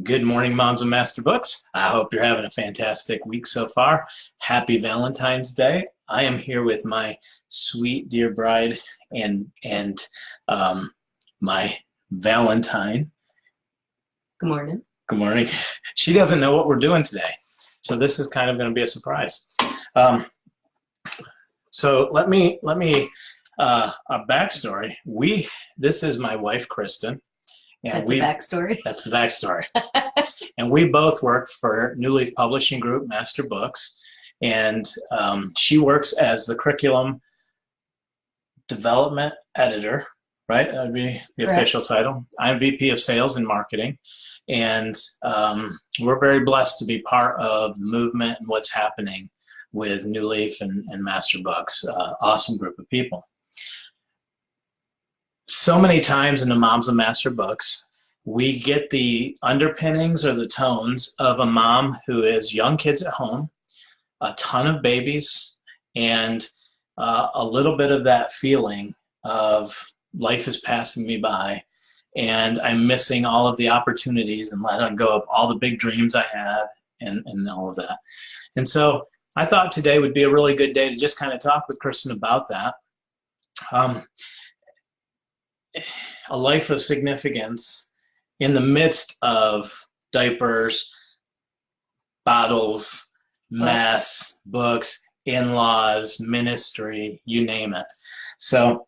Good morning, moms and master books. I hope you're having a fantastic week so far. Happy Valentine's Day. I am here with my sweet dear bride and my Valentine. Good morning. Good morning. She doesn't know what we're doing today, so this is kind of going to be a surprise. So let me a backstory. This is my wife, Kristen. And that's a backstory? That's the backstory. And we both work for New Leaf Publishing Group, Master Books, and she works as the curriculum development editor, right? That would be the Correct. Official title. I'm VP of Sales and Marketing, and we're very blessed to be part of the movement and what's happening with New Leaf and Master Books. Awesome group of people. So many times in the Moms and Master Books, we get the underpinnings or the tones of a mom who has young kids at home, a ton of babies, and a little bit of that feeling of life is passing me by, and I'm missing all of the opportunities and letting go of all the big dreams I had and all of that. And so I thought today would be a really good day to just kind of talk with Kristen about that. A life of significance in the midst of diapers, bottles, mess, books, in-laws, ministry, you name it. So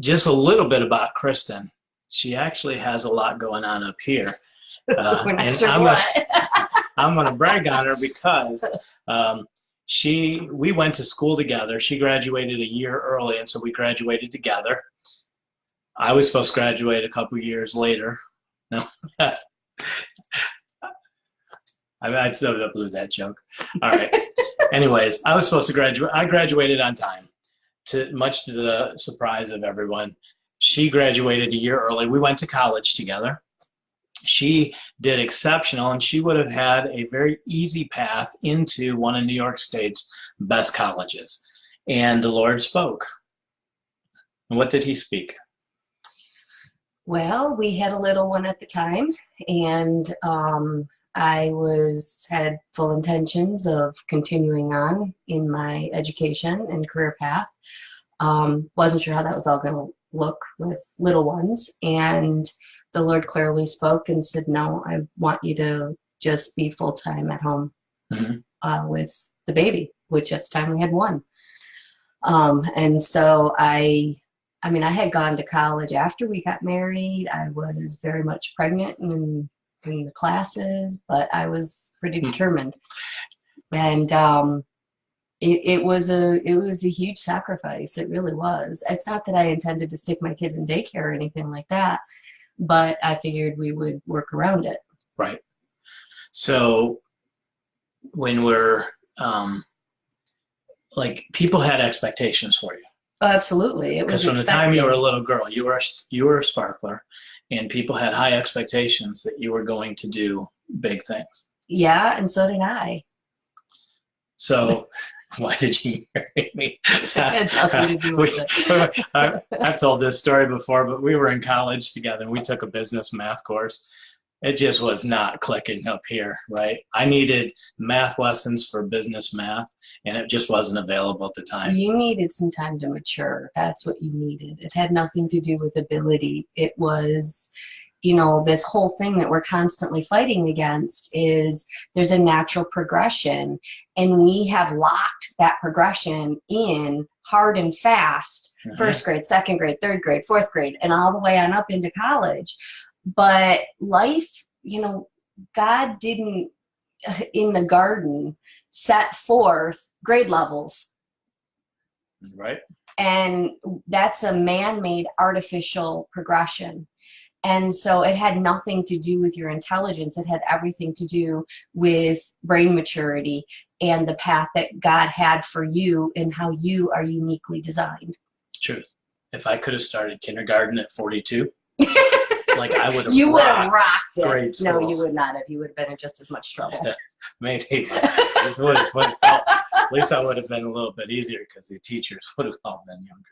just a little bit about Kristen. She actually has a lot going on up here. And I'm going to brag on her because we went to school together. She graduated a year early, and so we graduated together. I was supposed to graduate a couple years later. No, I still blew that joke. All right. Anyways, I was supposed to graduate. I graduated on time, much to the surprise of everyone. She graduated a year early. We went to college together. She did exceptional, and she would have had a very easy path into one of New York State's best colleges. And the Lord spoke. And what did he speak? Well, we had a little one at the time, and I had full intentions of continuing on in my education and career path. Wasn't sure how that was all going to look with little ones, and the Lord clearly spoke and said, no, I want you to just be full-time at home with the baby, which at the time we had one. And so I had gone to college after we got married. I was very much pregnant in the classes, but I was pretty determined. And it was a huge sacrifice. It really was. It's not that I intended to stick my kids in daycare or anything like that, but I figured we would work around it. Right. So when we're people had expectations for you. Oh, absolutely. It was because from the time you were a little girl, you were a sparkler, and people had high expectations that you were going to do big things. Yeah, and so did I. So why did you marry me? It had nothing to do with it. I've told this story before, but we were in college together, and we took a business math course. It just was not clicking up here, right? I needed math lessons for business math, and it just wasn't available at the time. You needed some time to mature. That's what you needed. It had nothing to do with ability. It was, this whole thing that we're constantly fighting against is there's a natural progression, and we have locked that progression in hard and fast, first grade, second grade, third grade, fourth grade, and all the way on up into college. But life, God didn't, in the garden, set forth grade levels. Right. And that's a man-made artificial progression. And so it had nothing to do with your intelligence. It had everything to do with brain maturity and the path that God had for you and how you are uniquely designed. Truth. If I could have started kindergarten at 42, I would have rocked it. Grade school. No, you would not have. You would have been in just as much trouble. Maybe. At least I would have been a little bit easier because the teachers would have all been younger.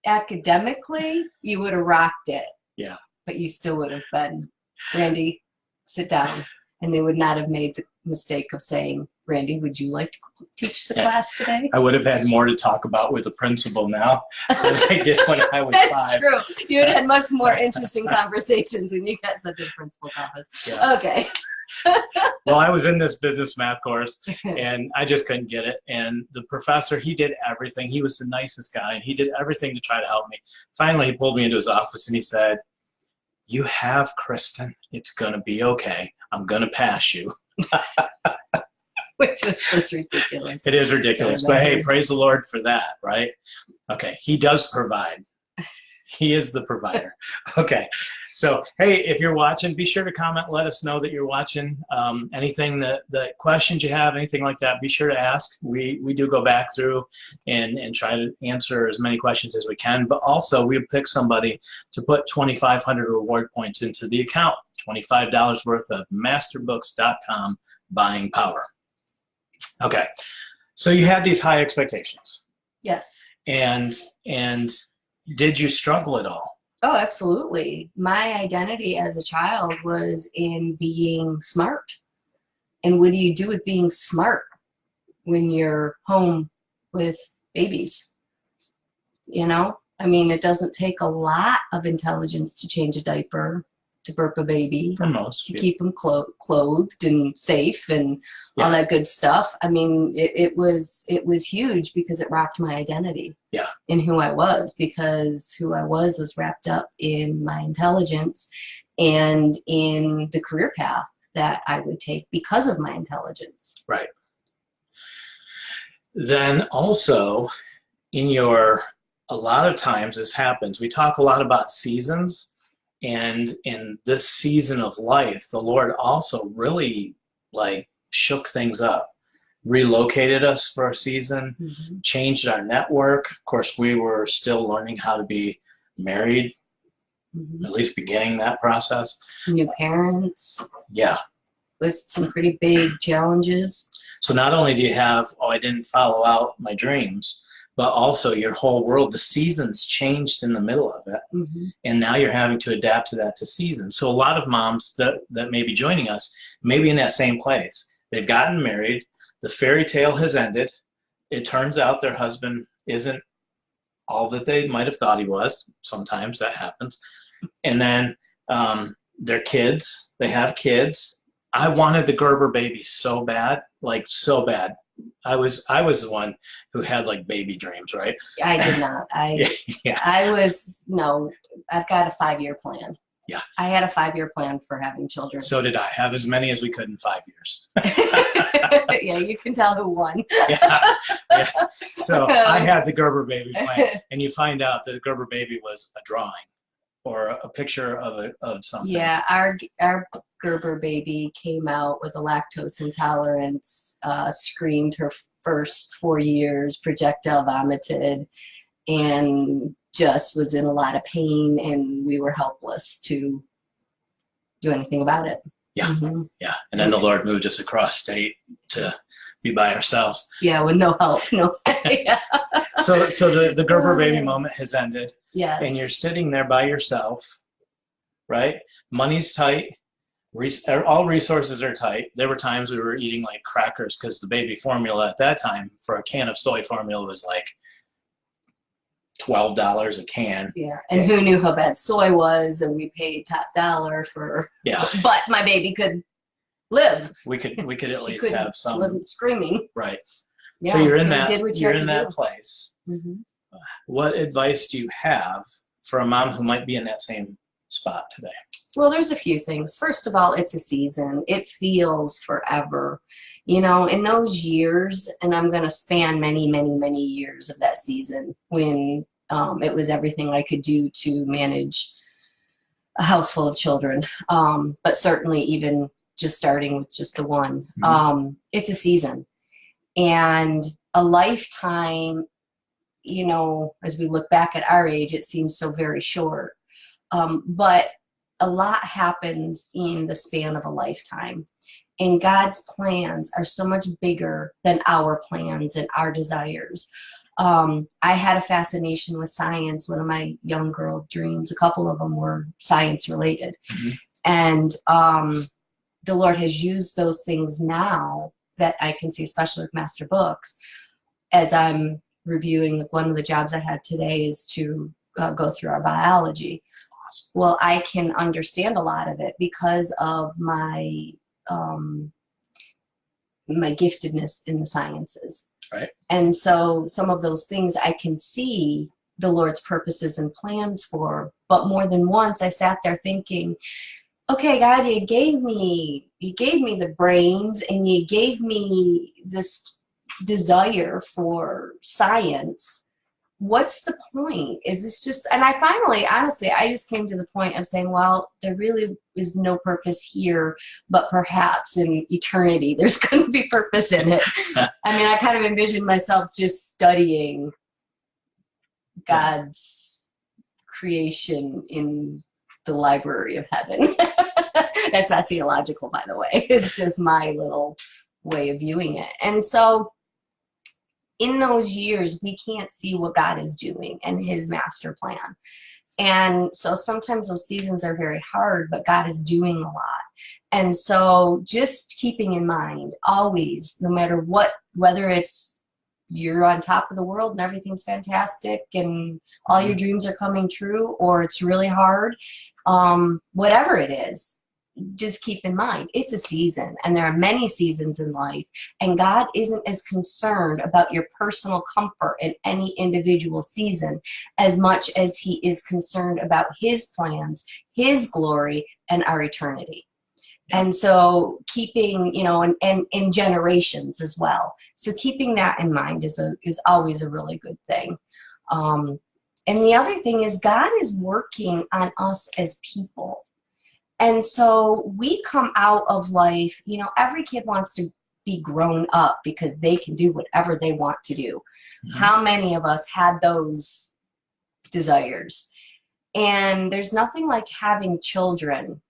Academically, you would have rocked it. Yeah. But you still would have been Randy, sit down. And they would not have made the mistake of saying, Randy, would you like to teach the class today? I would have had more to talk about with the principal now than I did when I was That's 5. true. You would have had much more interesting conversations when you got sent to the principal's office. Yeah. Okay. Well, I was in this business math course, and I just couldn't get it. And the professor, he did everything. He was the nicest guy, and he did everything to try to help me. Finally, he pulled me into his office, and he said, you have Kristen. It's going to be okay. I'm going to pass you. Which is just ridiculous. It is ridiculous. But hey, praise the Lord for that, right? Okay, he does provide. He is the provider. Okay, so hey, if you're watching, be sure to comment. Let us know that you're watching. Anything that questions you have, anything like that, be sure to ask. We do go back through and try to answer as many questions as we can. But also, we pick somebody to put 2,500 reward points into the account. $25 worth of masterbooks.com buying power. Okay, so you had these high expectations. Yes. And did you struggle at all? Oh, absolutely. My identity as a child was in being smart. And what do you do with being smart when you're home with babies? You know, I mean, it doesn't take a lot of intelligence to change a diaper, to burp a baby, For most. to keep them clothed and safe and all that good stuff. I mean, it was huge because it rocked my identity in who I was, because who I was wrapped up in my intelligence and in the career path that I would take because of my intelligence. Right. Then also a lot of times this happens. We talk a lot about seasons. And in this season of life, the Lord also really shook things up, relocated us for a season, changed our network. Of course, we were still learning how to be married, at least beginning that process. New parents. Yeah. With some pretty big challenges. So not only do you have, I didn't follow out my dreams, but also your whole world, the seasons changed in the middle of it. And now you're having to adapt to that season. So a lot of moms that may be joining us, maybe in that same place. They've gotten married. The fairy tale has ended. It turns out their husband isn't all that they might have thought he was. Sometimes that happens. And then their kids, they have kids. I wanted the Gerber baby so bad, so bad. I was the one who had baby dreams, right? I did not. I've got a 5-year plan. Yeah. I had a 5-year plan for having children. So did I. Have as many as we could in 5 years. Yeah, you can tell who won. Yeah. So I had the Gerber baby plan, and you find out that the Gerber baby was a drawing or a picture of something. Yeah, our Gerber baby came out with a lactose intolerance, screamed her first 4 years, projectile vomited, and just was in a lot of pain, and we were helpless to do anything about it. Yeah, yeah. And then the Lord moved us across state to be by ourselves. Yeah, with no help. No. Yeah. So the Gerber baby moment has ended. Yes. And you're sitting there by yourself, right? Money's tight. All resources are tight. There were times we were eating crackers because the baby formula at that time for a can of soy formula was $12 a can. Yeah, and who knew how bad soy was, and we paid top dollar for. Yeah. But my baby could live. We could at least have some. She wasn't screaming. Right. Yeah, so you're in that place. What advice do you have for a mom who might be in that same spot today? Well, there's a few things. First of all, it's a season. It feels forever. In those years, and I'm going to span many, many, many years of that season when it was everything I could do to manage a house full of children. But certainly even just starting with just the one. It's a season. And a lifetime, as we look back at our age, it seems so very short. But a lot happens in the span of a lifetime. And God's plans are so much bigger than our plans and our desires. I had a fascination with science. One of my young girl dreams, a couple of them were science related. And the Lord has used those things now that I can see, especially with master books, as I'm reviewing. Like, one of the jobs I had today is to go through our biology. Well, I can understand a lot of it because of my my giftedness in the sciences. Right. And so some of those things I can see the Lord's purposes and plans for. But more than once I sat there thinking, okay, God, you gave me the brains, and you gave me this desire for science. What's the point? Is this just, and I finally, honestly, I just came to the point of saying, well, there really is no purpose here, but perhaps in eternity, there's going to be purpose in it. I mean, I kind of envisioned myself just studying God's creation in the library of heaven. That's not theological, by the way. It's just my little way of viewing it. And so in those years, we can't see what God is doing and his master plan. And so sometimes those seasons are very hard, but God is doing a lot. And so just keeping in mind always, no matter what, whether it's you're on top of the world and everything's fantastic and all your dreams are coming true, or it's really hard, whatever it is, just keep in mind it's a season, and there are many seasons in life, and God isn't as concerned about your personal comfort in any individual season as much as he is concerned about his plans, his glory, and our eternity. And so keeping, and in generations as well. So keeping that in mind is always a really good thing. And the other thing is God is working on us as people. And so we come out of life, every kid wants to be grown up because they can do whatever they want to do. Mm-hmm. How many of us had those desires? And there's nothing like having children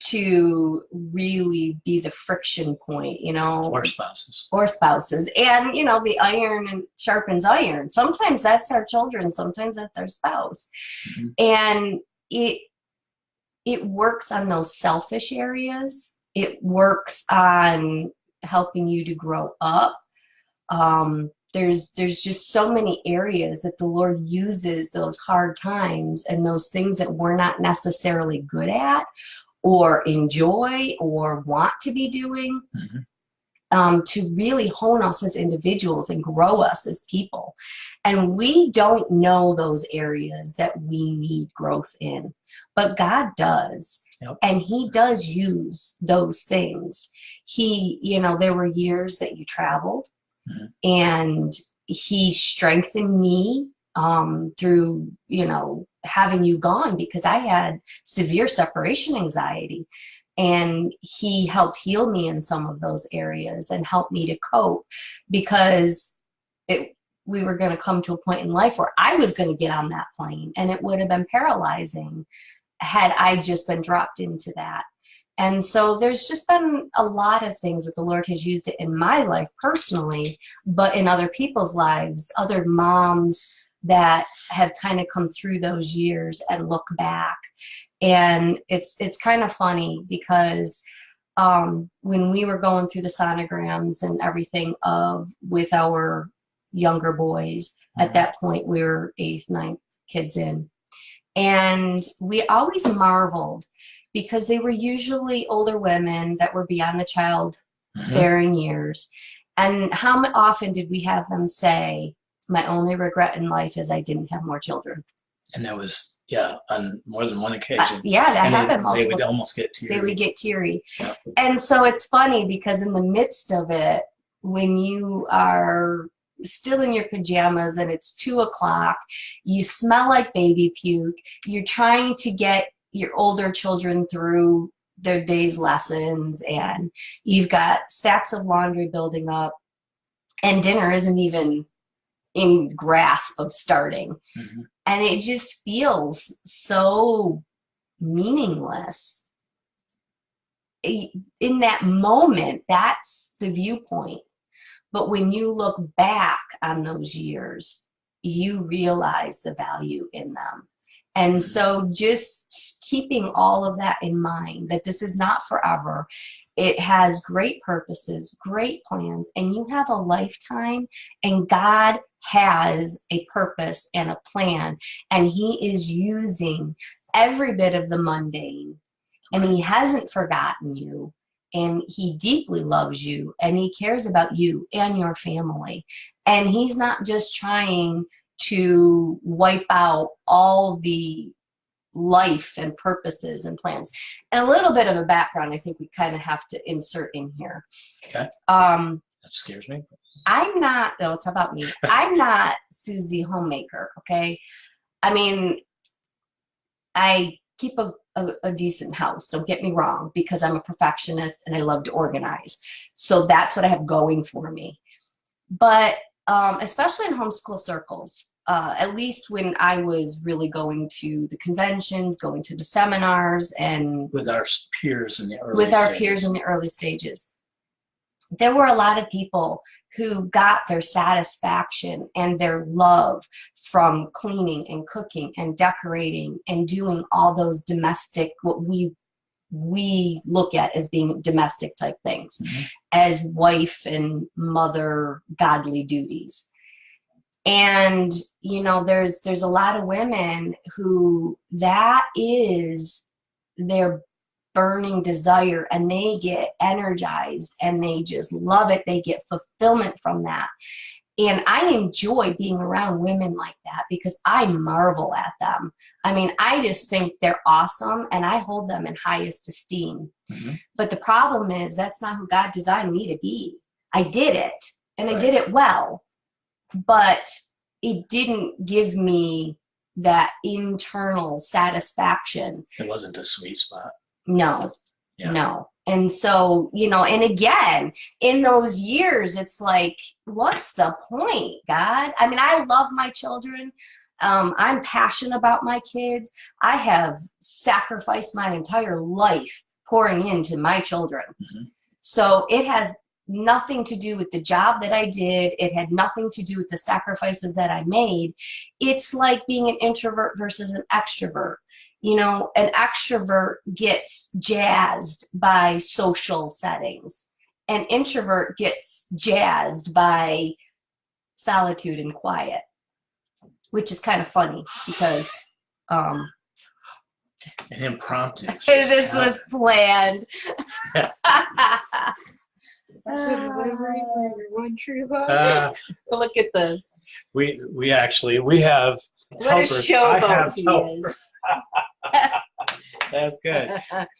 to really be the friction point, Or spouses. And, the iron sharpens iron. Sometimes that's our children. Sometimes that's our spouse. Mm-hmm. And it works on those selfish areas. It works on helping you to grow up. There's just so many areas that the Lord uses those hard times and those things that we're not necessarily good at or enjoy or want to be doing, to really hone us as individuals and grow us as people. And we don't know those areas that we need growth in, but God does. Yep. And he does use those things. There were years that you traveled, and he strengthened me through, having you gone, because I had severe separation anxiety, and he helped heal me in some of those areas and helped me to cope, because we were going to come to a point in life where I was going to get on that plane, and it would have been paralyzing had I just been dropped into that. And so there's just been a lot of things that the Lord has used it in my life personally, but in other people's lives, other moms that have kind of come through those years and look back. And it's kind of funny because when we were going through the sonograms and everything with our younger boys, at that point we were 8th, 9th kids in. And we always marveled because they were usually older women that were beyond the childbearing years. And how often did we have them say, my only regret in life is I didn't have more children? And that was, on more than one occasion. That happened. They would almost get teary. They would get teary. Yeah. And so it's funny because in the midst of it, when you are still in your pajamas and it's 2:00, you smell like baby puke, you're trying to get your older children through their day's lessons, and you've got stacks of laundry building up, and dinner isn't even in grasp of starting. And it just feels so meaningless. In that moment, that's the viewpoint. But when you look back on those years, you realize the value in them. And so just keeping all of that in mind, that this is not forever. It has great purposes, great plans, and you have a lifetime, and God has a purpose and a plan, and he is using every bit of the mundane, and he hasn't forgotten you, and he deeply loves you, and he cares about you and your family, and he's not just trying to wipe out all the life and purposes and plans. And a little bit of a background I think we kind of have to insert in here. Okay. That scares me. I'm not, no, it's about me. I'm not Susie Homemaker, okay? I mean, I keep a decent house, don't get me wrong, because I'm a perfectionist and I love to organize. So that's what I have going for me. But especially in homeschool circles, at least when I was really going to the conventions, going to the seminars, and with our peers in the early stages, there were a lot of people who got their satisfaction and their love from cleaning and cooking and decorating and doing all those domestic, what we look at as being domestic type things, as wife and mother godly duties. And, you know, there's a lot of women who that is their burning desire, and they get energized and they just love it. They get fulfillment from that. And I enjoy being around women like that because I marvel at them. I mean, I just think they're awesome and I hold them in highest esteem. But the problem is that's not who God designed me to be. I did it, and I did it well, but it didn't give me that internal satisfaction. It wasn't a sweet spot. No. And so, you know, and again, in those years, it's like, what's the point, God? I mean, I love my children. I'm passionate about my kids. I have sacrificed my entire life pouring into my children. So it has nothing to do with the job that I did. It had nothing to do with the sacrifices that I made. It's like being an introvert versus an extrovert. You know, an extrovert gets jazzed by social settings. An introvert gets jazzed by solitude and quiet, which is kind of funny because an impromptu. This was planned. Look at this. We have what a showboat he is. That's good.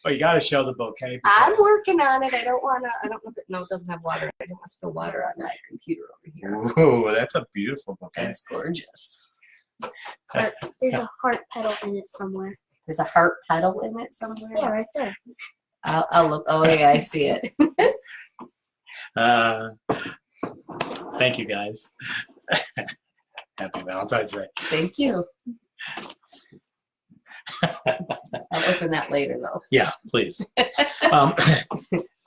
Well, you got to show the bouquet. I'm working on it. I don't know if it doesn't have water. I don't want to spill water on my computer over here. Ooh, that's a beautiful bouquet. That's gorgeous. There's a heart petal in it somewhere. There's a heart petal in it somewhere? Yeah, right there. I'll look. Oh, yeah, I see it. Thank you, guys. Happy Valentine's Day. Thank you. I'll open that later, though. Yeah, please.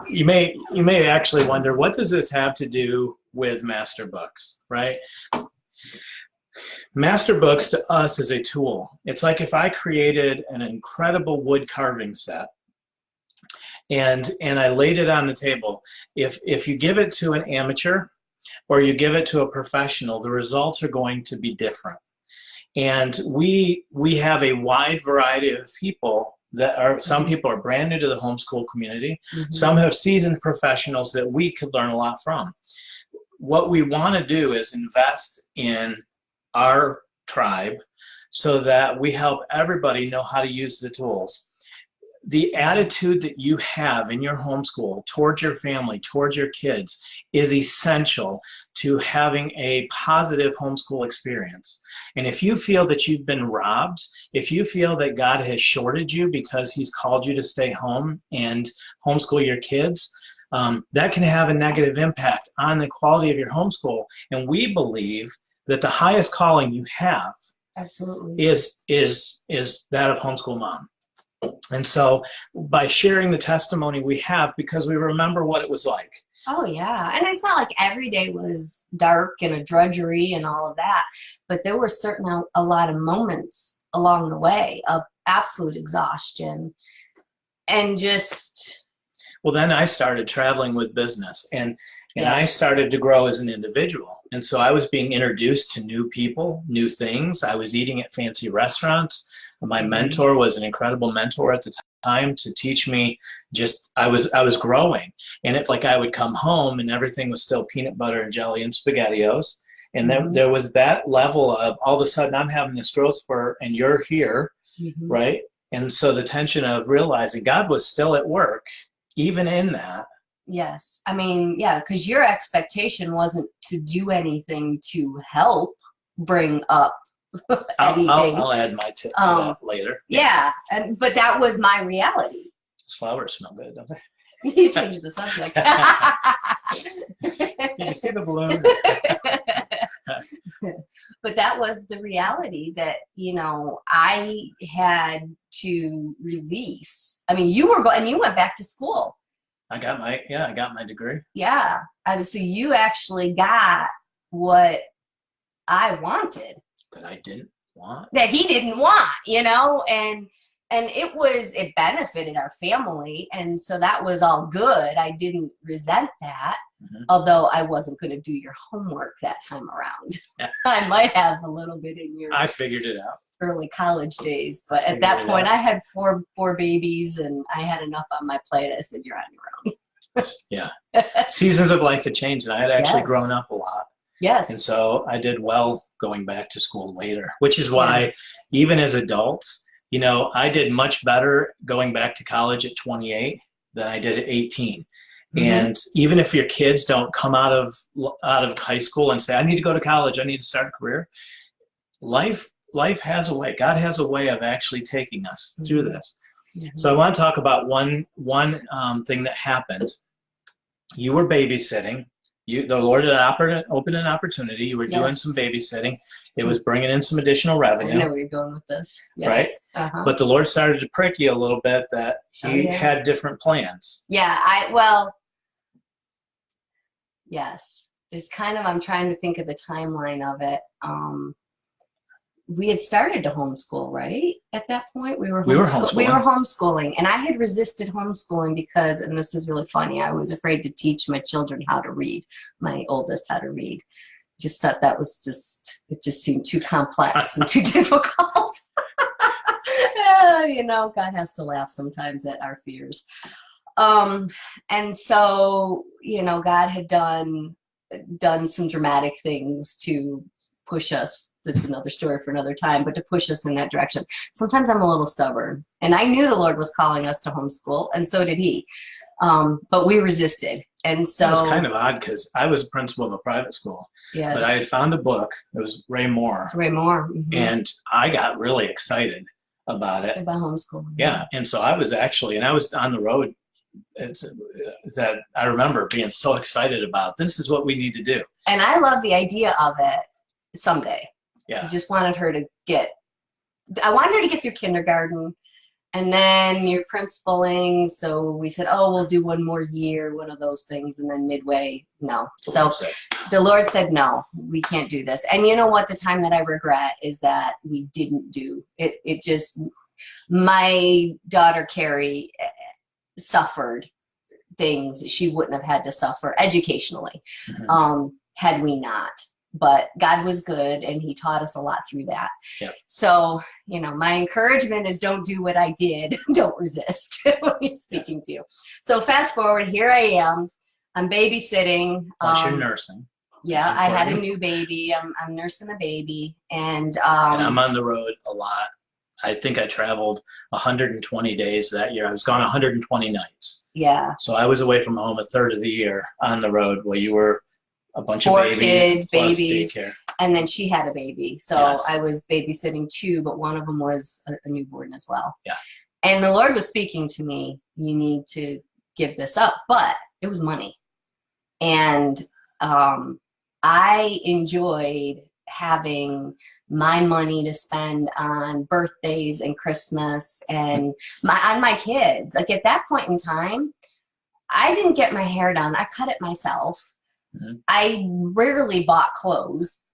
You may actually wonder, what does this have to do with master books, right? Master books to us is a tool. It's like if I created an incredible wood carving set and I laid it on the table. If you give it to an amateur or you give it to a professional, the results are going to be different. And we have a wide variety of people that are, some people are brand new to the homeschool community. Some have seasoned professionals that we could learn a lot from. What we want to do is invest in our tribe so that we help everybody know how to use the tools. The attitude that you have in your homeschool towards your family, towards your kids, is essential to having a positive homeschool experience. And if you feel that you've been robbed, if you feel that God has shorted you because he's called you to stay home and homeschool your kids, that can have a negative impact on the quality of your homeschool. And we believe that the highest calling you have is that of homeschool mom. And so by sharing the testimony we have, because we remember what it was like. Oh, yeah. And it's not like every day was dark and a drudgery and all of that. But there were certainly a lot of moments along the way of absolute exhaustion and just. Well, then I started traveling with business, and I Yes. started to grow as an individual. And so I was being introduced to new people, new things. I was eating at fancy restaurants. My mentor was an incredible mentor at the time to teach me. Just I was growing, and it's like I would come home and everything was still peanut butter and jelly and SpaghettiOs. And then there was that level of all of a sudden I'm having this growth spurt and you're here, right? And so the tension of realizing God was still at work, even in that. Yes. I mean, yeah, because your expectation wasn't to do anything to help bring up anything. I'll add my tip to that later. Yeah, but that was my reality. Those flowers smell good, don't they? You changed the subject. Did you see the balloon? But that was the reality that, you know, I had to release. I mean, you were and you went back to school. I got my degree. Yeah. So you actually got what I wanted. That I didn't want. That he didn't want, you know, and it benefited our family, and so that was all good. I didn't resent that, although I wasn't going to do your homework that time around. I might have a little bit in your. I figured it out. Early college days, but at that point I had four babies and I had enough on my plate. I said, "You're on your own." Yeah, seasons of life had changed, and I had actually grown up a lot. Yes. And so I did well going back to school later, which is why even as adults, you know, I did much better going back to college at 28 than I did at 18. And even if your kids don't come out of high school and say, I need to go to college, I need to start a career, life has a way. God has a way of actually taking us through this. So I want to talk about one thing that happened. You were babysitting. The Lord had opened an opportunity. You were doing some babysitting. It was bringing in some additional revenue. I know where you're going with this. Yes. Right? But the Lord started to prick you a little bit that he had different plans. Yeah, yes. There's I'm trying to think of the timeline of it. We had started to homeschool, right? At that point, we were homeschooling, and I had resisted homeschooling because, and this is really funny, I was afraid to teach my children how to read, my oldest how to read. Just thought that was it just seemed too complex and too difficult. You know, God has to laugh sometimes at our fears. And so, you know, God had done some dramatic things to push us. That's another story for another time, but to push us in that direction. Sometimes I'm a little stubborn, and I knew the Lord was calling us to homeschool, and so did he. But we resisted. And so it was kind of odd because I was a principal of a private school, but I had found a book. It was Ray Moore. And I got really excited about it. About homeschooling. Yeah. And so I was on the road. That I remember being so excited about. This is what we need to do. And I love the idea of it someday. Yeah. I just wanted her to get through kindergarten, and then you're principaling. So we said, we'll do one more year, one of those things. And then midway, no. So the Lord said, no, we can't do this. And you know what? The time that I regret is that we didn't do it. It just, my daughter, Carrie, suffered things she wouldn't have had to suffer educationally, had we not. But God was good, and he taught us a lot through that. Yeah. So, you know, my encouragement is don't do what I did. Don't resist when he's speaking to you. So fast forward, here I am. I'm babysitting. Plus you're nursing. Yeah, I had a new baby. I'm nursing a baby. And I'm on the road a lot. I think I traveled 120 days that year. I was gone 120 nights. Yeah. So I was away from home a third of the year on the road while you were a bunch Four of kids, plus babies, daycare. And then she had a baby. So I was babysitting two, but one of them was a newborn as well. Yeah. And the Lord was speaking to me, you need to give this up. But it was money. And I enjoyed having my money to spend on birthdays and Christmas and on my kids. Like at that point in time, I didn't get my hair done. I cut it myself. I rarely bought clothes.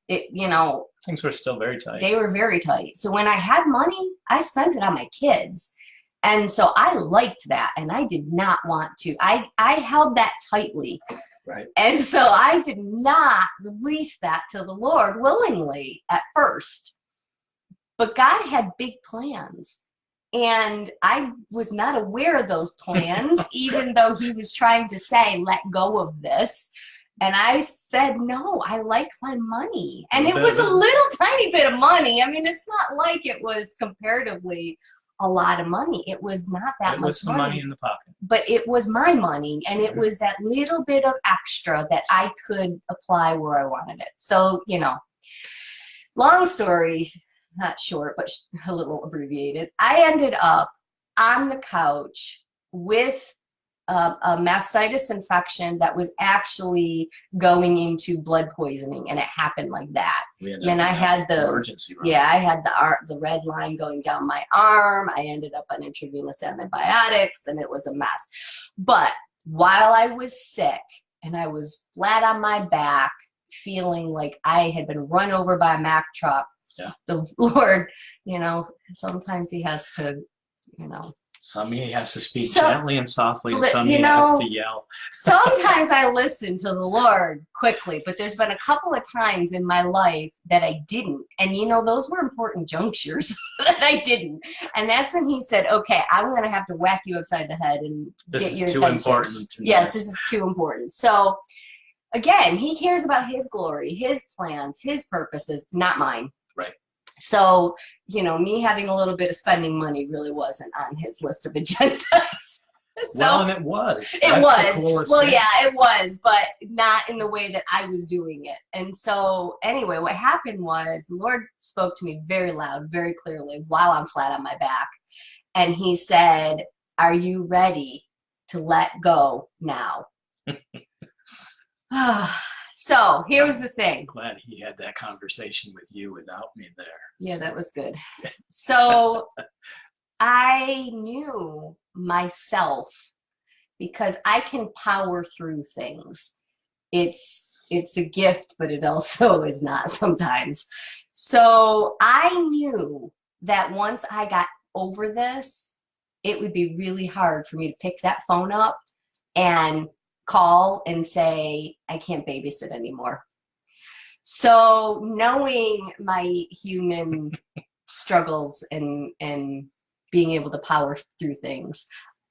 Things were still very tight. They were very tight. So when I had money, I spent it on my kids. And so I liked that, and I did not want to. I held that tightly. Right. And so I did not release that to the Lord willingly at first. But God had big plans. And I was not aware of those plans, even though he was trying to say, let go of this. And I said, no, I like my money. And it was a little tiny bit of money. I mean, it's not like it was comparatively a lot of money. It was not that much money. It was some money in the pocket. But it was my money, and it was that little bit of extra that I could apply where I wanted it. So, long story, not short, but a little abbreviated. I ended up on the couch with a mastitis infection that was actually going into blood poisoning, and it happened like that. And I had the emergency room. Yeah, I had the red line going down my arm. I ended up on intravenous antibiotics, and it was a mess. But while I was sick and I was flat on my back, feeling like I had been run over by a Mack truck, the Lord, sometimes he has to, Some he has to speak gently and softly, and some he has to yell. Sometimes I listen to the Lord quickly, but there's been a couple of times in my life that I didn't. And, those were important junctures that I didn't. And that's when he said, okay, I'm going to have to whack you upside the head and get your attention. This is too important. Yes, this is too important. So, again, he cares about his glory, his plans, his purposes, not mine. Right. So, me having a little bit of spending money really wasn't on his list of agendas. And it was. It was. Well, yeah, it was, but not in the way that I was doing it. And so, anyway, what happened was the Lord spoke to me very loud, very clearly while I'm flat on my back. And he said, are you ready to let go now? So here's the thing. I'm glad he had that conversation with you without me there. Yeah, that was good. So I knew myself, because I can power through things. It's a gift, but it also is not sometimes. So I knew that once I got over this, it would be really hard for me to pick that phone up and call and say, I can't babysit anymore. So knowing my human struggles and being able to power through things,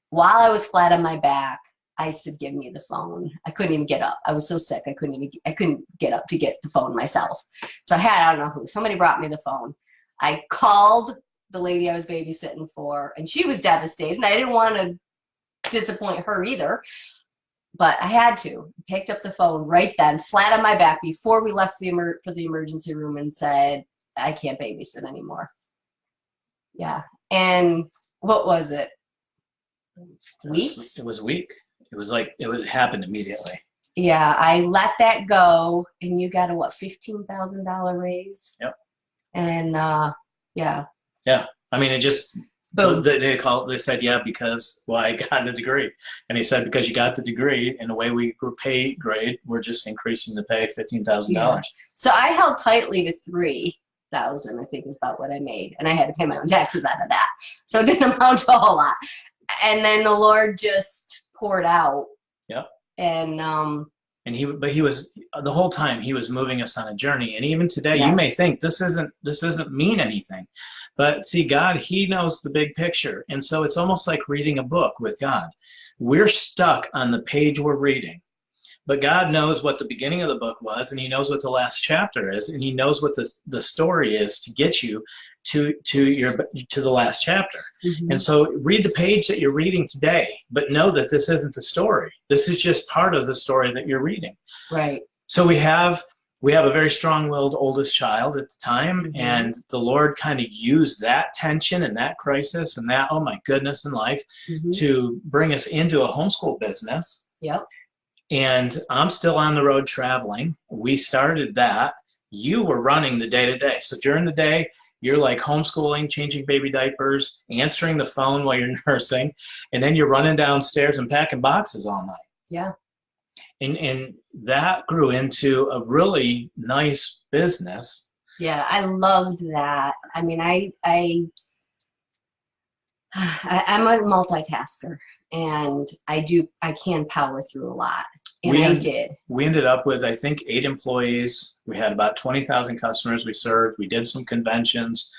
while I was flat on my back, I said, give me the phone. I couldn't even get up. I was so sick. I couldn't get up to get the phone myself. So I don't know who, somebody brought me the phone. I called the lady I was babysitting for, and she was devastated, and I didn't want to disappoint her either. But I had to. Picked up the phone right then, flat on my back, before we left for the emergency room, and said, I can't babysit anymore. Yeah. And what was it? Weeks? It was a week. It was like, it happened immediately. Yeah, I let that go, and you got a, $15,000 raise? Yep. And, yeah. Yeah. I mean, it just... Boom. They said, yeah, because, I got the degree. And he said, because you got the degree, and the way we pay grade, we're just increasing the pay $15,000. Yeah. So I held tightly to $3,000, I think is about what I made. And I had to pay my own taxes out of that. So it didn't amount to a whole lot. And then the Lord just poured out. Yep. And he was the whole time he was moving us on a journey. And even today, yes, you may think this doesn't mean anything, but see, God, he knows the big picture. And so it's almost like reading a book with God. We're stuck on the page we're reading, but God knows what the beginning of the book was, and he knows what the last chapter is, and he knows what the story is to get you to the last chapter. Mm-hmm. And so read the page that you're reading today, but know that this isn't the story. This is just part of the story that you're reading. Right. So we have a very strong-willed oldest child at the time, mm-hmm, and the Lord kind of used that tension and that crisis and that, oh my goodness, in life, mm-hmm, to bring us into a homeschool business. Yep. And I'm still on the road traveling. We started that. You were running the day-to-day. So during the day, you're like homeschooling, changing baby diapers, answering the phone while you're nursing, and then you're running downstairs and packing boxes all night. Yeah. And that grew into a really nice business. Yeah, I loved that. I mean, I'm a multitasker, and I can power through a lot, and I did. We ended up with, I think, 8 employees. We had about 20,000 customers we served. We did some conventions.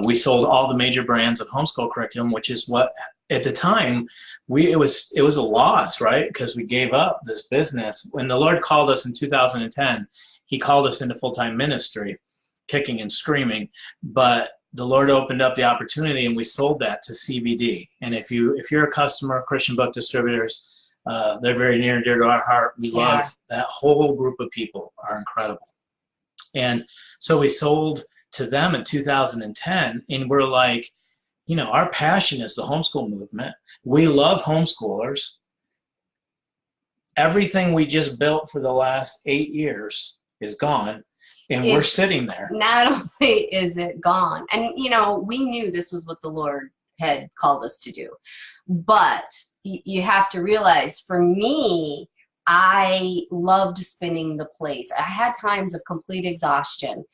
We sold all the major brands of homeschool curriculum, which is what at the time it was a loss, right? Because we gave up this business. When the Lord called us in 2010, He called us into full-time ministry, kicking and screaming. But the Lord opened up the opportunity, and we sold that to CBD. And if you're a customer of Christian Book Distributors, they're very near and dear to our heart. We love that whole group of people, are incredible. And so we sold to them in 2010, and we're like, our passion is the homeschool movement. We love homeschoolers. Everything we just built for the last 8 years is gone, and we're sitting there. Not only is it gone, and we knew this was what the Lord had called us to do, but you have to realize, for me, I loved spinning the plates. I had times of complete exhaustion.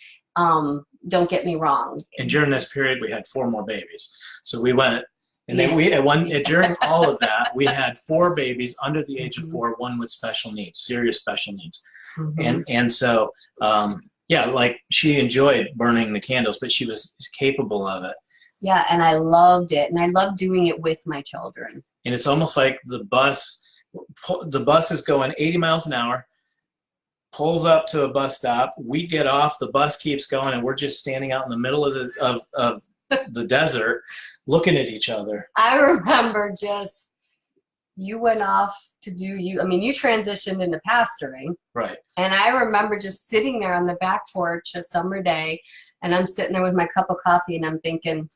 Don't get me wrong. And during this period, we had 4 more babies. So we went, and then during all of that, we had 4 babies under the age of 4, one with special needs, serious special needs. And so, like, she enjoyed burning the candles, but she was capable of it. Yeah, and I loved it, and I loved doing it with my children. And it's almost like the bus is going 80 miles an hour, pulls up to a bus stop. We get off, the bus keeps going, and we're just standing out in the middle of the desert looking at each other. I remember you went off to you transitioned into pastoring. Right. And I remember just sitting there on the back porch a summer day, and I'm sitting there with my cup of coffee, and I'm thinking,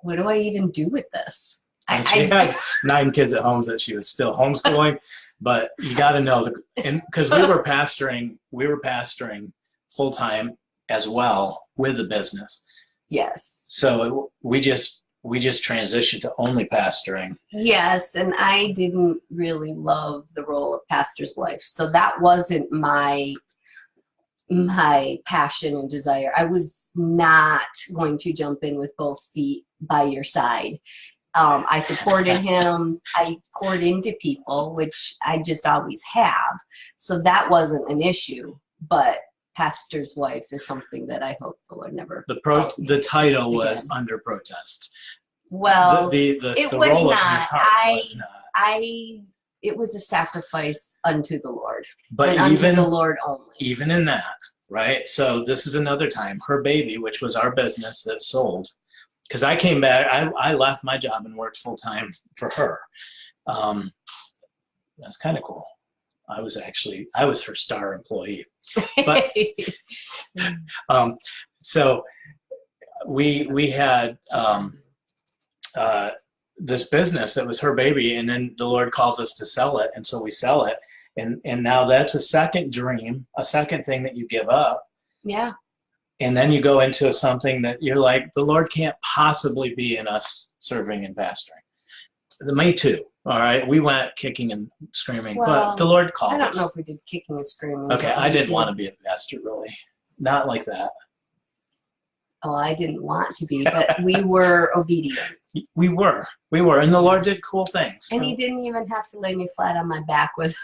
what do I even do with this? She had 9 kids at home that she was still homeschooling, but you got to know, because we were pastoring full time as well with the business. Yes. So we just transitioned to only pastoring. Yes, and I didn't really love the role of pastor's wife, so that wasn't my passion and desire. I was not going to jump in with both feet by your side. I supported him. I poured into people, which I just always have. So that wasn't an issue. But pastor's wife is something that I hope the Lord never. The title was under protest. Well, it was role not. Was not. It was a sacrifice unto the Lord, but and unto the Lord only. Even in that, right? So this is another time. Her baby, which was our business that sold. Because I came back, I left my job and worked full time for her. That's kind of cool. I was her star employee. But so we had this business that was her baby, and then the Lord calls us to sell it, and so we sell it, and now that's a second dream, a second thing that you give up. Yeah. And then you go into something that you're like, the Lord can't possibly be in us serving and pastoring. Me too. All right. We went kicking and screaming, but the Lord called us. I don't know if we did kicking and screaming. Okay. I didn't want to be a pastor, really. Not like that. Oh, I didn't want to be, but we were obedient. We were. And the Lord did cool things. And He didn't even have to lay me flat on my back with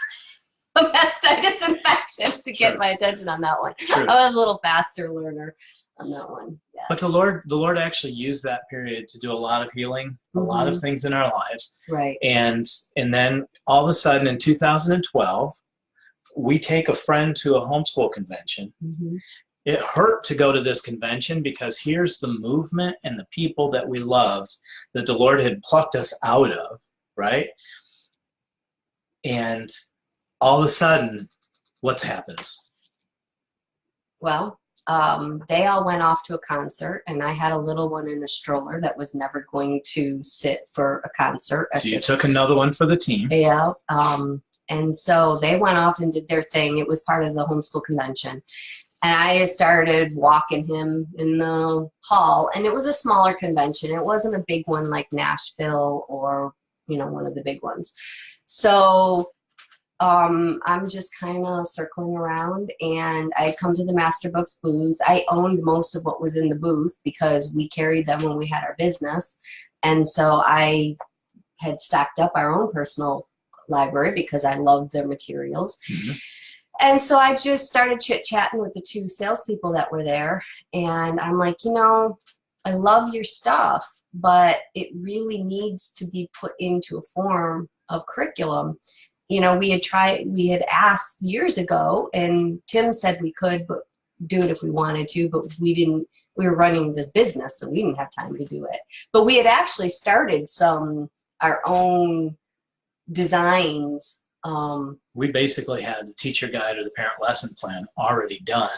a mastitis infection to get my attention on that one. True. I was a little faster learner on that one. Yes. But the Lord actually used that period to do a lot of healing, a lot of things in our lives. Right. And then all of a sudden in 2012, we take a friend to a homeschool convention. It hurt to go to this convention because here's the movement and the people that we loved that the Lord had plucked us out of, right? And all of a sudden, what happens? Well, they all went off to a concert, and I had a little one in a stroller that was never going to sit for a concert. So you took another one for the team. Yeah. And so they went off and did their thing. It was part of the homeschool convention. And I just started walking him in the hall. And it was a smaller convention. It wasn't a big one like Nashville or one of the big ones. So I'm just kind of circling around, and I come to the Master Books booth. I owned most of what was in the booth because we carried them when we had our business. And so I had stacked up our own personal library because I loved their materials. Mm-hmm. And so I just started chit-chatting with the two salespeople that were there. And I'm like, I love your stuff, but it really needs to be put into a form of curriculum. We had asked years ago, and Tim said we could do it if we wanted to, but we were running this business, so we didn't have time to do it. But we had actually started our own designs. We basically had the teacher guide or the parent lesson plan already done.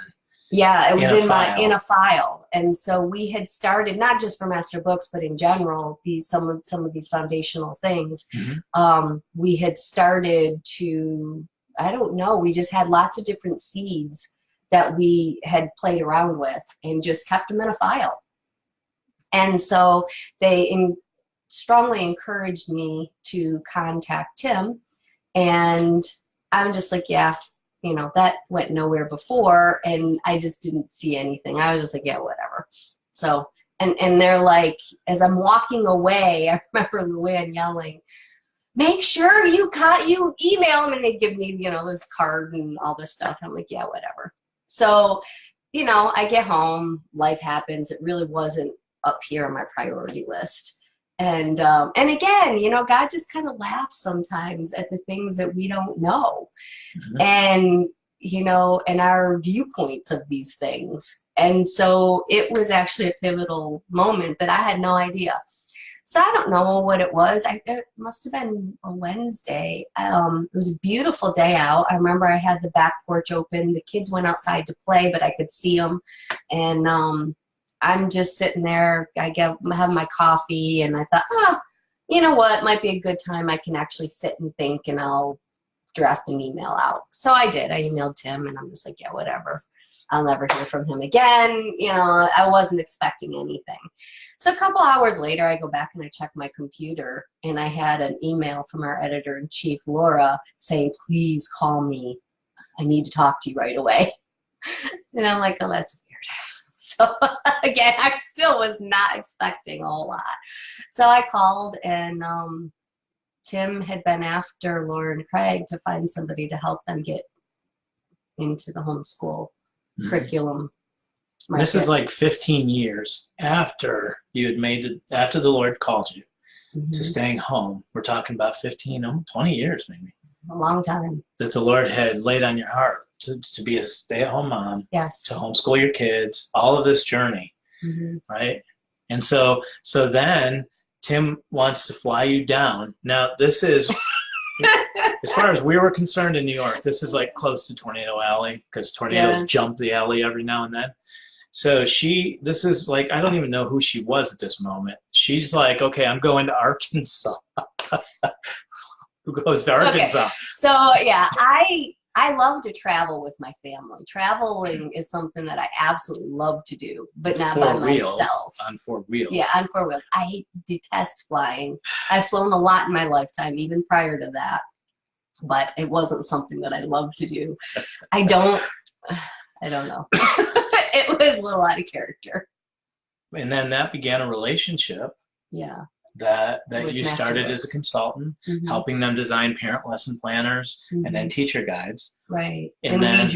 Yeah, it was in a file. And so we had started, not just for Master Books, but in general, some of these foundational things. Mm-hmm. We had started to, I don't know, we just had lots of different seeds that we had played around with and just kept them in a file. And so they strongly encouraged me to contact Tim. And I'm just like, yeah, that went nowhere before, and I just didn't see anything. I was just like, yeah, whatever. So, and they're like, as I'm walking away, I remember Luann yelling, make sure you email them, and they give me, this card and all this stuff. I'm like, yeah, whatever. So, I get home, life happens. It really wasn't up here on my priority list. And again, God just kind of laughs sometimes at the things that we don't know. Mm-hmm. And our viewpoints of these things. And so it was actually a pivotal moment that I had no idea. So I don't know what it was. It must have been a Wednesday. It was a beautiful day out. I remember I had the back porch open. The kids went outside to play, but I could see them. And I'm just sitting there. I have my coffee, and I thought, you know what? Might be a good time. I can actually sit and think, and I'll draft an email out. So I did. I emailed Tim, and I'm just like, yeah, whatever. I'll never hear from him again. I wasn't expecting anything. So a couple hours later, I go back and I check my computer, and I had an email from our editor-in-chief, Laura, saying, please call me. I need to talk to you right away. And I'm like, oh, that's weird. So again, I still was not expecting a whole lot. So I called, and Tim had been after Laura and Craig to find somebody to help them get into the homeschool curriculum. This is like 15 years after you had after the Lord called you to staying home. We're talking about 15, 20 years maybe. A long time. That the Lord had laid on your heart to be a stay-at-home mom, yes, to homeschool your kids, all of this journey, right? And so then Tim wants to fly you down. Now, this is, as far as we were concerned in New York, this is like close to Tornado Alley, because tornadoes jump the alley every now and then. So this is like, I don't even know who she was at this moment. She's like, okay, I'm going to Arkansas. Who goes to Arkansas? Okay. So, yeah, I love to travel with my family. Traveling is something that I absolutely love to do, but not by myself. On 4 wheels. Yeah, on 4 wheels. I detest flying. I've flown a lot in my lifetime, even prior to that, but it wasn't something that I love to do. I don't know. It was a little out of character. And then that began a relationship. Yeah. That you started as a consultant, helping them design parent lesson planners and then teacher guides. Right. And then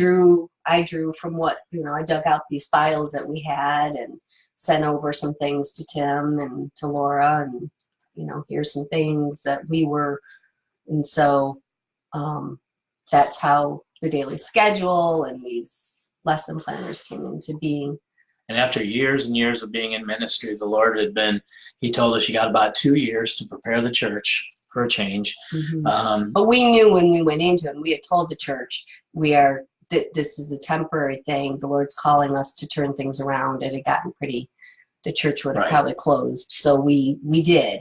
I drew from what, I dug out these files that we had and sent over some things to Tim and to Laura, and, here's some things that we were. And so that's how the daily schedule and these lesson planners came into being. And after years and years of being in ministry, the Lord he told us you got about 2 years to prepare the church for a change. But we knew when we went into it, and we had told the church, this is a temporary thing. The Lord's calling us to turn things around. It had gotten the church would have probably closed. So we did.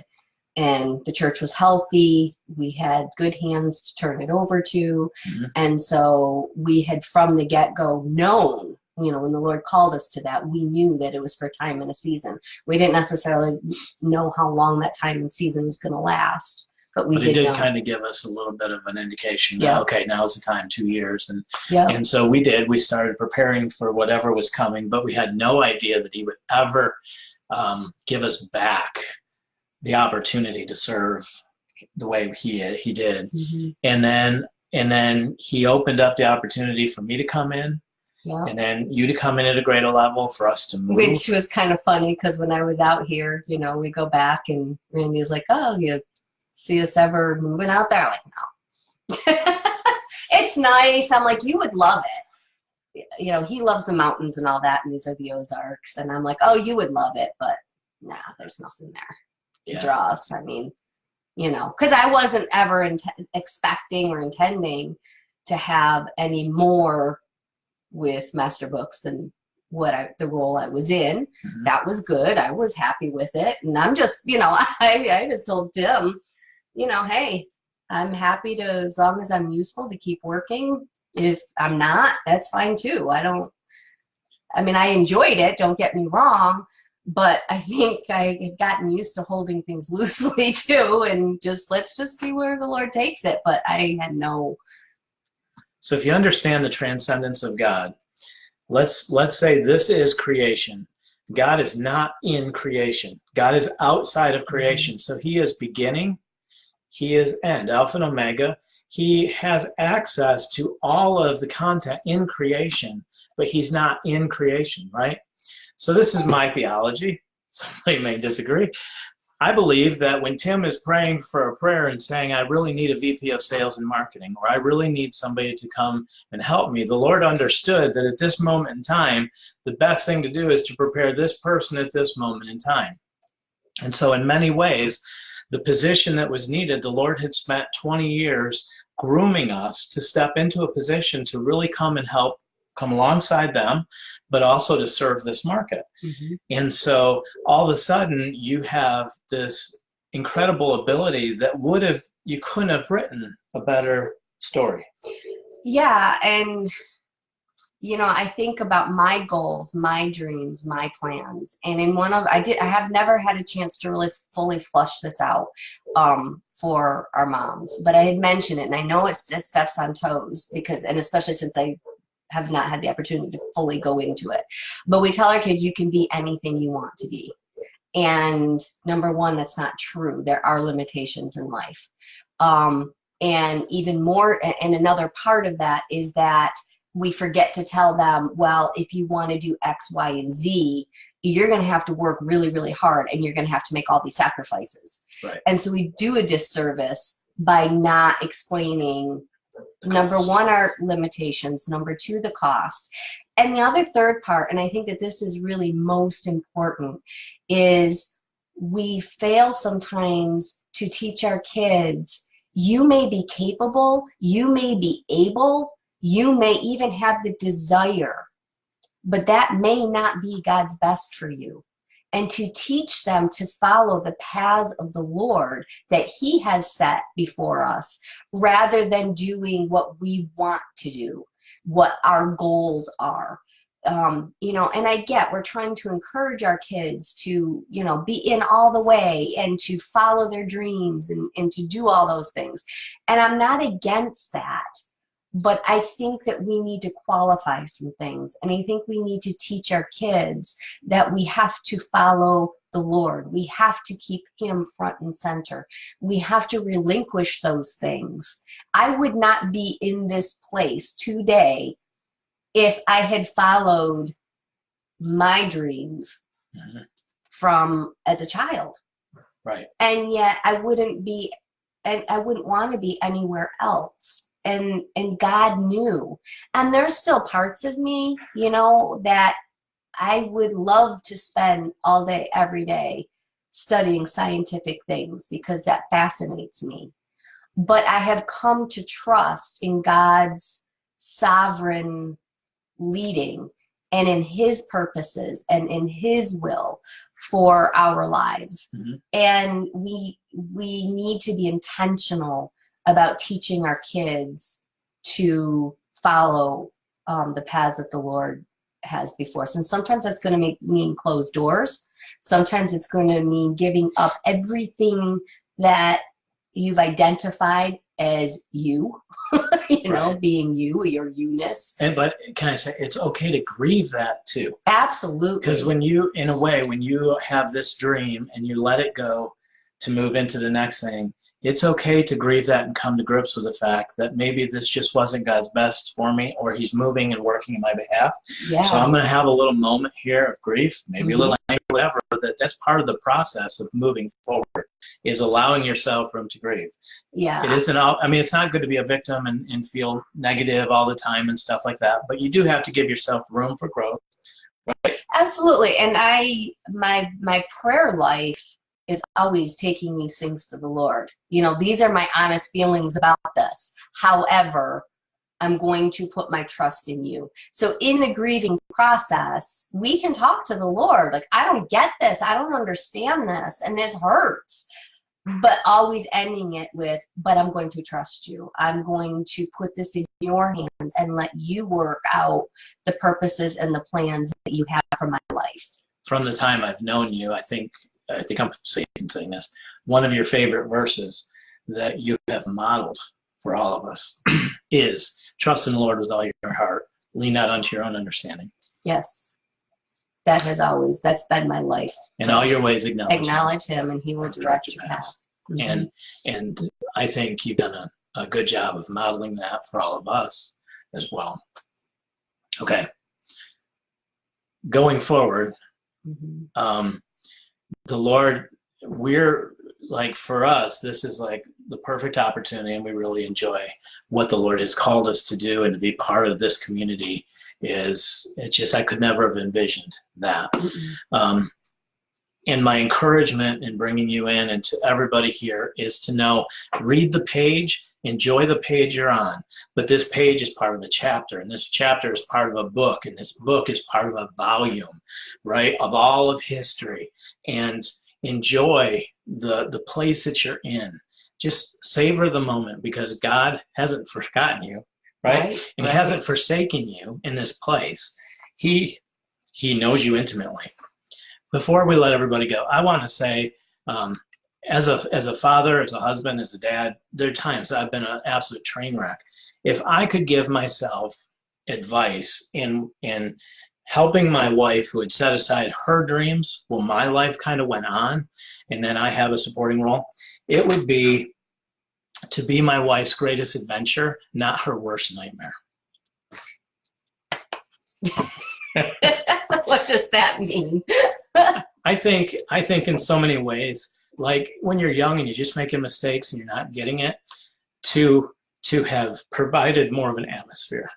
And the church was healthy. We had good hands to turn it over to. And so we had from the get-go known, when the Lord called us to that, we knew that it was for a time and a season. We didn't necessarily know how long that time and season was going to last, but we But it did did know. kind of give us a little bit of an indication that, Yeah. okay, now's the time, 2 years. Yeah. And so we did. We started preparing for whatever was coming, but we had no idea that he would ever give us back the opportunity to serve the way he did. Mm-hmm. And then he opened up the opportunity for me to come in, Yeah. and then you to come in at a greater level, for us to move. Which was kind of funny because when I was out here, you know, we go back and Randy's like, "Oh, you see us ever moving out there?" I'm like, no. It's nice. I'm like, you would love it. You know, he loves the mountains and all that, and these are the Ozarks. And I'm like, oh, you would love it, but nah, there's nothing there to draw us. I mean, you know, because I wasn't ever expecting or intending to have any more with Master Books than the role I was in. Mm-hmm. That was good. I was happy with it. And I'm just, you know, I just told Tim, you know, hey, I'm happy to, as long as I'm useful, to keep working. If I'm not, that's fine too. I mean, I enjoyed it, don't get me wrong, but I think I had gotten used to holding things loosely too, and let's just see where the Lord takes it. But I had no. So if you understand the transcendence of God, let's say this is creation. God is not in creation. God is outside of creation. So he is beginning, he is end, Alpha and Omega. He has access to all of the content in creation, but he's not in creation, right? So this is my theology. Somebody may disagree. I believe that when Tim is praying for a prayer and saying, I really need a VP of sales and marketing, or I really need somebody to come and help me, the Lord understood that at this moment in time, the best thing to do is to prepare this person at this moment in time. And so in many ways, the position that was needed, the Lord had spent 20 years grooming us to step into a position to really come and help, come alongside them, but also to serve this market. Mm-hmm. And so all of a sudden you have this incredible ability that you couldn't have written a better story. Yeah. And, you know, I think about my goals, my dreams, my plans. And in I have never had a chance to really fully flush this out for our moms, but I had mentioned it, and I know it steps on toes and especially since I have not had the opportunity to fully go into it. But we tell our kids, you can be anything you want to be. And number one, that's not true. There are limitations in life. And even more, and another part of that is that we forget to tell them, well, if you want to do X, Y, and Z, you're going to have to work really, really hard, and you're going to have to make all these sacrifices. Right. And so we do a disservice by not explaining, number one, our limitations, number two, the cost. And the other third part, and I think that this is really most important, is we fail sometimes to teach our kids, you may be capable, you may be able, you may even have the desire, but that may not be God's best for you. And to teach them to follow the paths of the Lord that he has set before us, rather than doing what we want to do, what our goals are. You know, and I get, we're trying to encourage our kids to, you know, be in all the way and to follow their dreams and to do all those things. And I'm not against that. But I think that we need to qualify some things. And I think we need to teach our kids that we have to follow the Lord. We have to keep him front and center. We have to relinquish those things. I would not be in this place today if I had followed my dreams from as a child. Right. And yet I wouldn't want to be anywhere else. And God knew. And there's still parts of me, you know, that I would love to spend all day, every day studying scientific things because that fascinates me. But I have come to trust in God's sovereign leading and in his purposes and in his will for our lives. Mm-hmm. And we need to be intentional about teaching our kids to follow the paths that the Lord has before us. And sometimes that's going to mean closed doors. Sometimes it's going to mean giving up everything that you've identified as you, you know, Right. being you, your you-ness. But can I say, it's okay to grieve that too. Absolutely. Because when you, in a way, when you have this dream and you let it go to move into the next thing, it's okay to grieve that and come to grips with the fact that maybe this just wasn't God's best for me, or he's moving and working in my behalf. Yeah. So I'm going to have a little moment here of grief, maybe a Mhm. little anger, whatever. That's part of the process of moving forward, is allowing yourself room to grieve. Yeah. It isn't all, I mean, it's not good to be a victim and feel negative all the time and stuff like that, but you do have to give yourself room for growth. Absolutely. And my prayer life is always taking these things to the Lord. You know, these are my honest feelings about this. However, I'm going to put my trust in you. So in the grieving process, we can talk to the Lord. Like, I don't get this. I don't understand this. And this hurts. But always ending it with, but I'm going to trust you. I'm going to put this in your hands and let you work out the purposes and the plans that you have for my life. From the time I've known you, I think I'm saying this, one of your favorite verses that you have modeled for all of us is trust in the Lord with all your heart, lean not unto your own understanding. Yes. That's been my life. In all your ways Acknowledge him and he will direct your path. And I think you've done a good job of modeling that for all of us as well. Okay. Going forward, the Lord, we're like, for us, this is like the perfect opportunity, and we really enjoy what the Lord has called us to do, and to be part of this community it's just, I could never have envisioned that. And my encouragement in bringing you in and to everybody here is to know, read the page, enjoy the page you're on, but this page is part of a chapter, and this chapter is part of a book, and this book is part of a volume, right, of all of history. And enjoy the place that you're in. Just savor the moment, because God hasn't forgotten you, right? And he hasn't forsaken you in this place. He knows you intimately. Before we let everybody go, I want to say, as a father, as a husband, as a dad, there are times I've been an absolute train wreck. If I could give myself advice in helping my wife, who had set aside her dreams while my life kind of went on, and then I have a supporting role, it would be to be my wife's greatest adventure, not her worst nightmare. What does that mean? I think in so many ways, like when you're young and you're just making mistakes and you're not getting it, to have provided more of an atmosphere.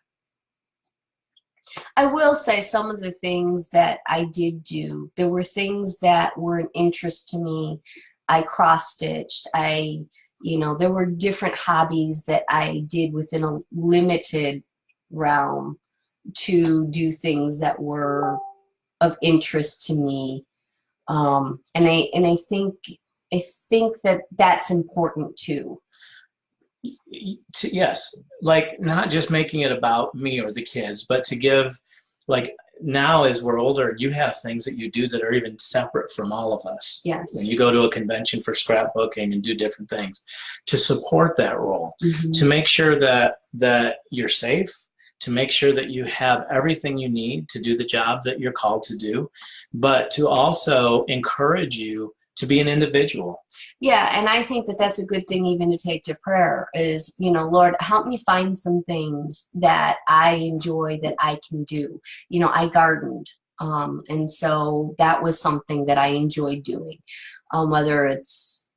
I will say some of the things that I did do, there were things that were an interest to me. I cross-stitched. There were different hobbies that I did within a limited realm to do things that were of interest to me. And I think that that's important too. Yes, like not just making it about me or the kids, but to give, like, now as we're older, you have things that you do that are even separate from all of us. Yes. When you go to a convention for scrapbooking and do different things, to support that role, to make sure that you're safe, to make sure that you have everything you need to do the job that you're called to do, but to also encourage you to be an individual. Yeah, and I think that that's a good thing even to take to prayer is, Lord, help me find some things that I enjoy that I can do. I gardened, and so that was something that I enjoyed doing, whether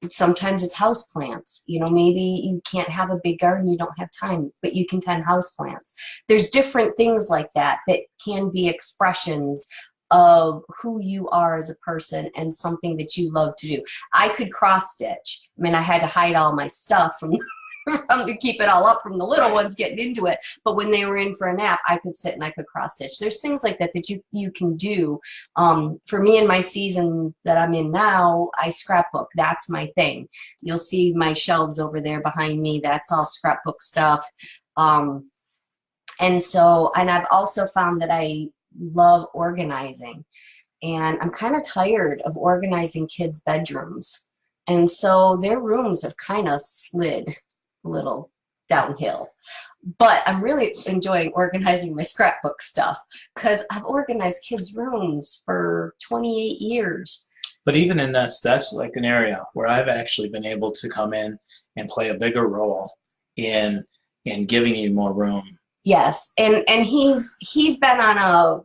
sometimes it's house plants. Maybe you can't have a big garden, you don't have time, but you can tend house plants. There's different things like that can be expressions of who you are as a person and something that you love to do. I could cross stitch. I mean, I had to hide all my stuff from to keep it all up from the little ones getting into it. But when they were in for a nap, I could sit and I could cross stitch. There's things like that you can do. For me in my season that I'm in now, I scrapbook. That's my thing. You'll see my shelves over there behind me. That's all scrapbook stuff. And I've also found that I love organizing, and I'm kind of tired of organizing kids' bedrooms And so their rooms have kind of slid a little downhill. But I'm really enjoying organizing my scrapbook stuff because I've organized kids' rooms for 28 years. But even in this, that's like an area where I've actually been able to come in and play a bigger role in giving you more room. Yes, and he's been on a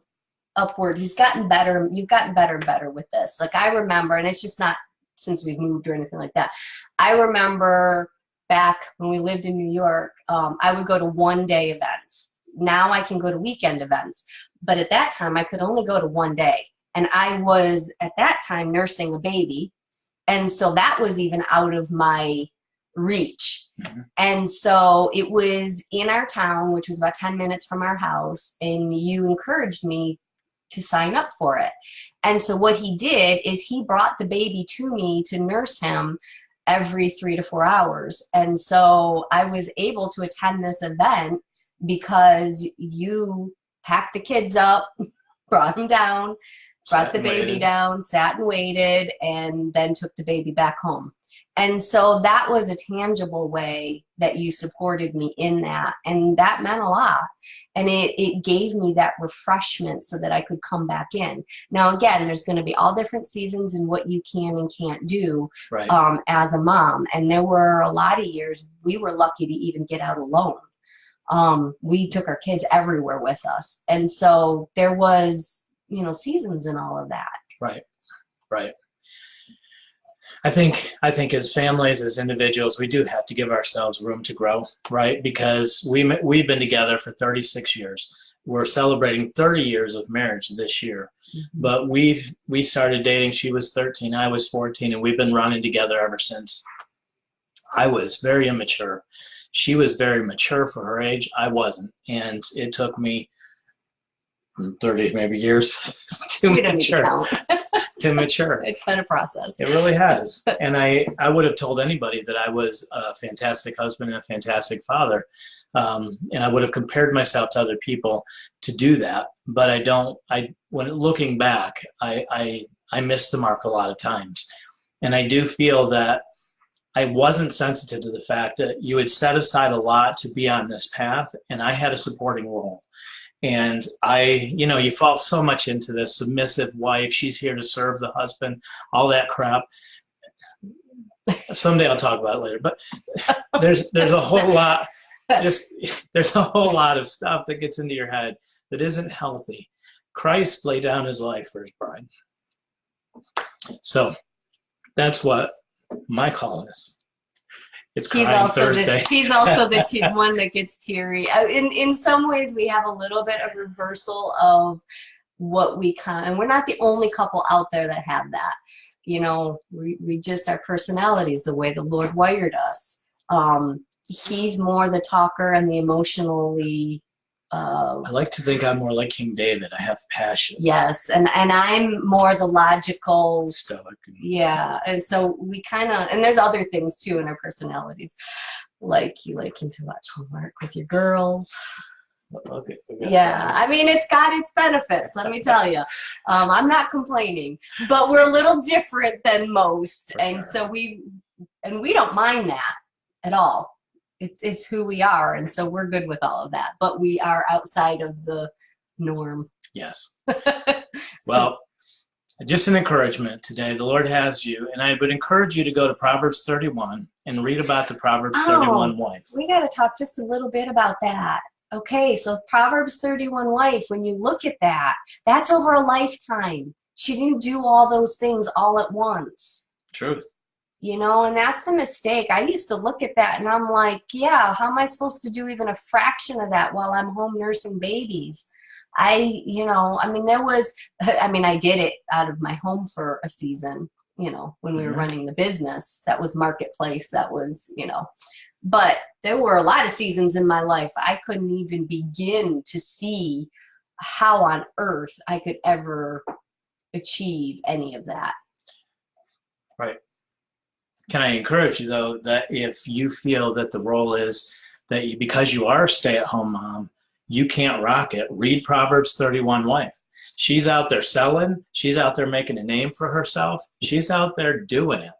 upward. He's gotten better. You've gotten better and better with this. Like I remember, and it's just not since we've moved or anything like that. I remember back when we lived in New York, I would go to one-day events. Now I can go to weekend events. But at that time, I could only go to one day. And I was, at that time, nursing a baby. And so that was even out of my reach. Mm-hmm. And so it was in our town, which was about 10 minutes from our house. And you encouraged me to sign up for it. And so what he did is he brought the baby to me to nurse him every 3 to 4 hours. And so I was able to attend this event because you packed the kids up, brought them down, brought the baby down, sat and waited, and then took the baby back home. And so that was a tangible way that you supported me in that. And that meant a lot. And it gave me that refreshment so that I could come back in. Now, again, there's going to be all different seasons in what you can and can't do right. As a mom. And there were a lot of years we were lucky to even get out alone. We took our kids everywhere with us. And so there was, seasons in all of that. Right. I think as families, as individuals, we do have to give ourselves room to grow, right? Because we've been together for 36 years. We're celebrating 30 years of marriage this year. Mm-hmm. But we started dating, she was 13, I was 14, and we've been running together ever since. I was very immature. She was very mature for her age. I wasn't. And it took me 30 maybe years to mature. To mature. It's been a process. It really has. And I would have told anybody that I was a fantastic husband and a fantastic father. And I would have compared myself to other people to do that. But when looking back, I missed the mark a lot of times. And I do feel that I wasn't sensitive to the fact that you had set aside a lot to be on this path, and I had a supporting role. And you fall so much into this submissive wife. She's here to serve the husband, all that crap. Someday I'll talk about it later. But there's a whole lot. There's a whole lot of stuff that gets into your head that isn't healthy. Christ laid down his life for his bride. So that's what my call is. It's crying Thursday. He's also the one that gets teary. In some ways, we have a little bit of reversal of what and we're not the only couple out there that have that. We just, our personalities, the way the Lord wired us. He's more the talker and the emotionally. I like to think I'm more like King David. I have passion. Yes, and I'm more the logical. Stoic. Yeah, and so we kind of, and there's other things too in our personalities, like you liking to watch homework with your girls. Okay. Yeah, I mean, it's got its benefits, let me tell you. I'm not complaining, but we're a little different than most, so we don't mind that at all. It's who we are, and so we're good with all of that. But we are outside of the norm. Yes. Well, just an encouragement today. The Lord has you, and I would encourage you to go to Proverbs 31 and read about the Proverbs 31 wife. We got to talk just a little bit about that. Okay, so Proverbs 31 wife, when you look at that, that's over a lifetime. She didn't do all those things all at once. Truth. And that's the mistake. I used to look at that and I'm like, yeah, how am I supposed to do even a fraction of that while I'm home nursing babies? I did it out of my home for a season, when we were running the business. That was marketplace. That was, but there were a lot of seasons in my life I couldn't even begin to see how on earth I could ever achieve any of that. Right. Can I encourage you, though, that if you feel that the role is that because you are a stay-at-home mom, you can't rock it, read Proverbs 31 wife. She's out there selling. She's out there making a name for herself. She's out there doing it.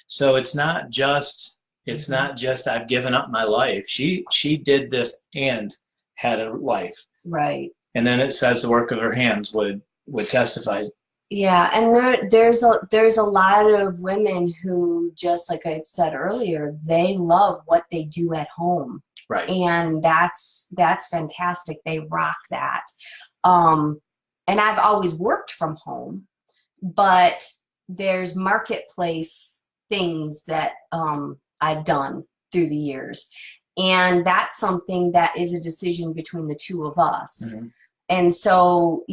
So it's not just I've given up my life. She did this and had a life. Right. And then it says the work of her hands would testify. Yeah, and there's a lot of women who, just like I said earlier, they love what they do at home. Right. And that's fantastic. They rock that. And I've always worked from home, but there's marketplace things that I've done through the years. And that's something that is a decision between the two of us. Mm-hmm. And so,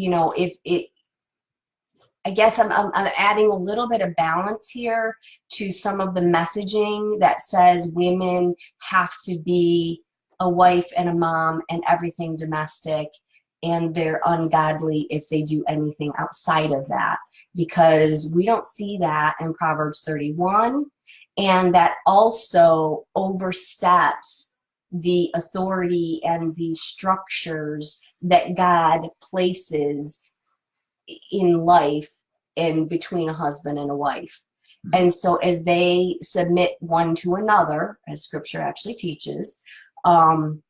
I guess I'm adding a little bit of balance here to some of the messaging that says women have to be a wife and a mom and everything domestic, and they're ungodly if they do anything outside of that, because we don't see that in Proverbs 31, and that also oversteps the authority and the structures that God places in life and between a husband and a wife. And so as they submit one to another, as scripture actually teaches, and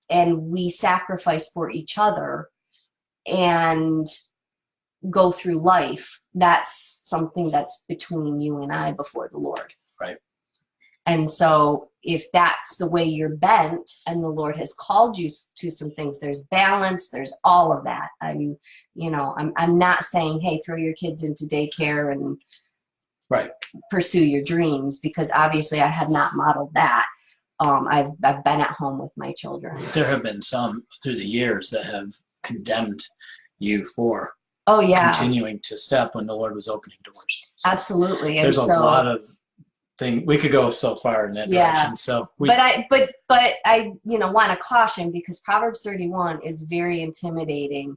we sacrifice for each other and go through life, that's something that's between you and I before the Lord. Right. And so if that's the way you're bent and the Lord has called you to some things, there's balance, there's all of that. I'm not saying, hey, throw your kids into daycare and right. pursue your dreams, because obviously I have not modeled that. I've been at home with my children. There have been some through the years that have condemned you for continuing to step when the Lord was opening doors. So absolutely. There's a lot of things. We could go so far in that direction. So but I want to caution, because Proverbs 31 is very intimidating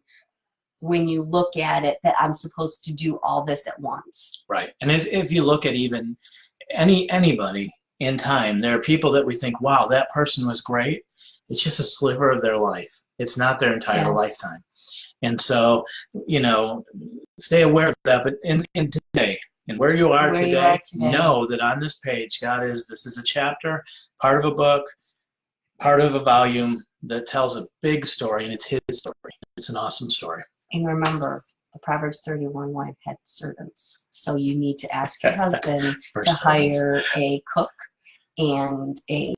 when you look at it, that I'm supposed to do all this at once. Right. And if you look at even anybody in time, there are people that we think, wow, that person was great. It's just a sliver of their life. It's not their entire lifetime. And so, stay aware of that. But in today, and where you are today, know that on this page, this is a chapter, part of a book, part of a volume that tells a big story, and it's his story. It's an awesome story. And remember, the Proverbs 31 wife had servants. So you need to ask your husband to hire a cook and a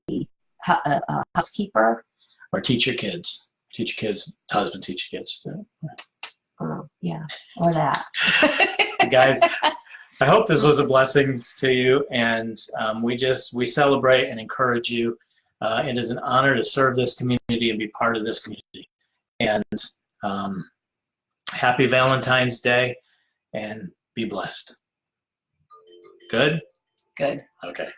housekeeper. Or teach your kids. Teach your kids. Husband, teach your kids. Yeah, or that. Guys, I hope this was a blessing to you, and we celebrate and encourage you. It is an honor to serve this community and be part of this community. And happy Valentine's Day, and be blessed. Good? Good. Okay.